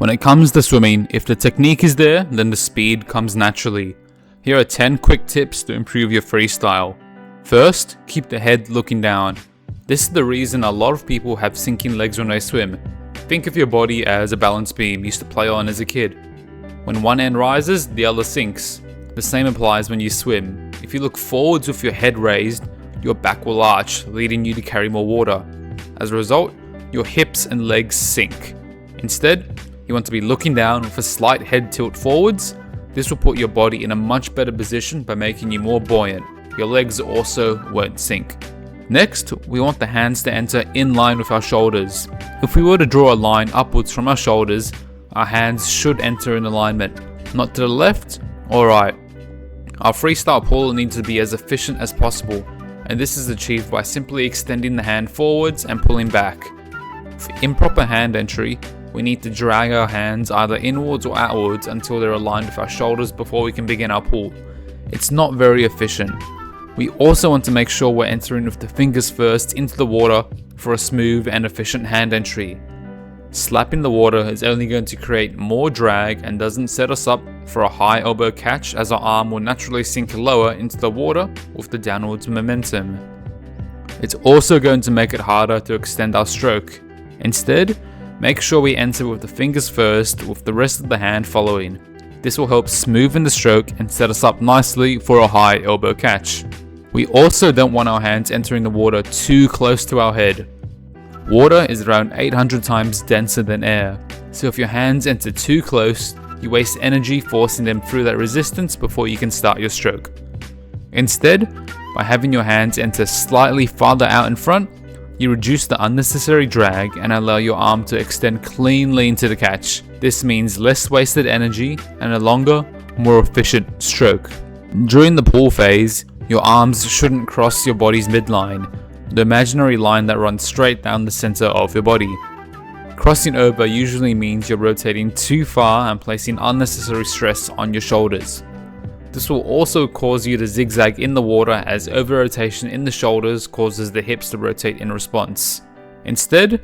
When it comes to swimming, if the technique is there, then the speed comes naturally. Here are 10 quick tips to improve your freestyle. First, keep the head looking down. This is the reason a lot of people have sinking legs when they swim. Think of your body as a balance beam you used to play on as a kid. When one end rises, the other sinks. The same applies when you swim. If you look forwards with your head raised, your back will arch, leading you to carry more water. As a result, your hips and legs sink. Instead, you want to be looking down with a slight head tilt forwards. This will put your body in a much better position by making you more buoyant. Your legs also won't sink. Next, we want the hands to enter in line with our shoulders. If we were to draw a line upwards from our shoulders, our hands should enter in alignment, not to the left or right. Our freestyle pull needs to be as efficient as possible, and this is achieved by simply extending the hand forwards and pulling back. For improper hand entry, we need to drag our hands either inwards or outwards until they're aligned with our shoulders before we can begin our pull. It's not very efficient. We also want to make sure we're entering with the fingers first into the water for a smooth and efficient hand entry. Slapping the water is only going to create more drag and doesn't set us up for a high elbow catch, as our arm will naturally sink lower into the water with the downwards momentum. It's also going to make it harder to extend our stroke. Instead, make sure we enter with the fingers first with the rest of the hand following. This will help smoothen the stroke and set us up nicely for a high elbow catch. We also don't want our hands entering the water too close to our head. Water is around 800 times denser than air, so if your hands enter too close, you waste energy forcing them through that resistance before you can start your stroke. Instead, by having your hands enter slightly farther out in front, you reduce the unnecessary drag and allow your arm to extend cleanly into the catch. This means less wasted energy and a longer, more efficient stroke. During the pull phase, your arms shouldn't cross your body's midline, the imaginary line that runs straight down the center of your body. Crossing over usually means you're rotating too far and placing unnecessary stress on your shoulders. This will also cause you to zigzag in the water, as over-rotation in the shoulders causes the hips to rotate in response. Instead,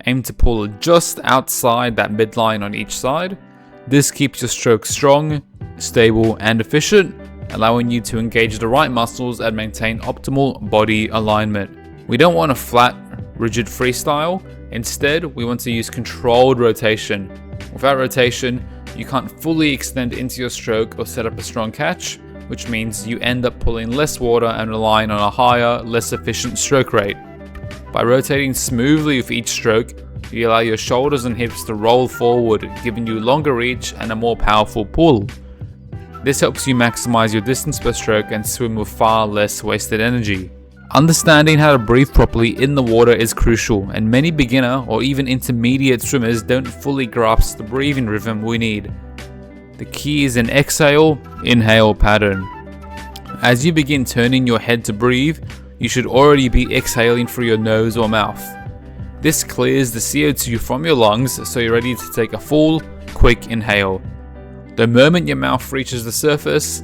aim to pull just outside that midline on each side. This keeps your stroke strong, stable, and efficient, allowing you to engage the right muscles and maintain optimal body alignment. We don't want a flat, rigid freestyle. Instead, we want to use controlled rotation. Without rotation, you can't fully extend into your stroke or set up a strong catch, which means you end up pulling less water and relying on a higher, less efficient stroke rate. By rotating smoothly with each stroke, you allow your shoulders and hips to roll forward, giving you longer reach and a more powerful pull. This helps you maximize your distance per stroke and swim with far less wasted energy. Understanding how to breathe properly in the water is crucial, and many beginner or even intermediate swimmers don't fully grasp the breathing rhythm we need. The key is an exhale-inhale pattern. As you begin turning your head to breathe, you should already be exhaling through your nose or mouth. This clears the CO2 from your lungs, so you're ready to take a full, quick inhale. The moment your mouth reaches the surface,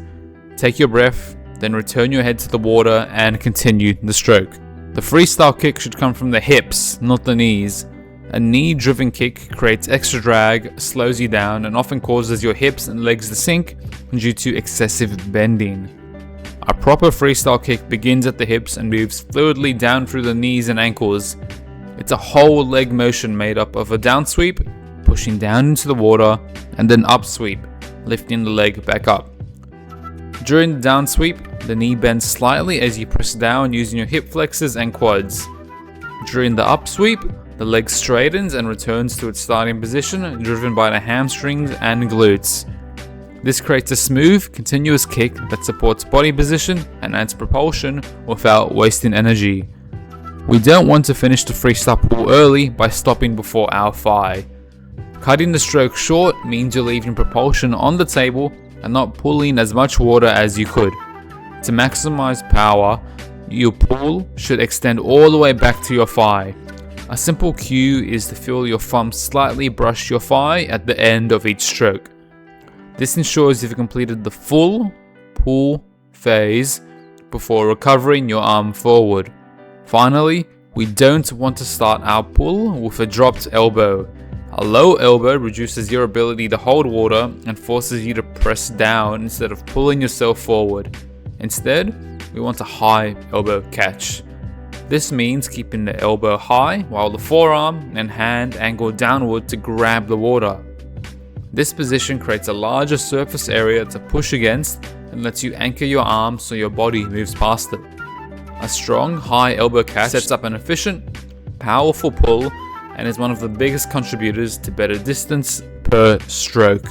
take your breath, then return your head to the water and continue the stroke. The freestyle kick should come from the hips, not the knees. A knee-driven kick creates extra drag, slows you down, and often causes your hips and legs to sink due to excessive bending. A proper freestyle kick begins at the hips and moves fluidly down through the knees and ankles. It's a whole leg motion made up of a down sweep, pushing down into the water, and then up sweep, lifting the leg back up. During the down sweep, the knee bends slightly as you press down using your hip flexors and quads. During the up sweep, the leg straightens and returns to its starting position, driven by the hamstrings and glutes. This creates a smooth, continuous kick that supports body position and adds propulsion without wasting energy. We don't want to finish the freestyle pull early by stopping before hour 5. Cutting the stroke short means you're leaving propulsion on the table and not pulling as much water as you could. To maximize power, your pull should extend all the way back to your thigh. A simple cue is to feel your thumb slightly brush your thigh at the end of each stroke. This ensures you've completed the full pull phase before recovering your arm forward. Finally, we don't want to start our pull with a dropped elbow. A low elbow reduces your ability to hold water and forces you to press down instead of pulling yourself forward. Instead, we want a high elbow catch. This means keeping the elbow high while the forearm and hand angle downward to grab the water. This position creates a larger surface area to push against and lets you anchor your arms so your body moves past it. A strong, high elbow catch sets up an efficient, powerful pull and is one of the biggest contributors to better distance per stroke.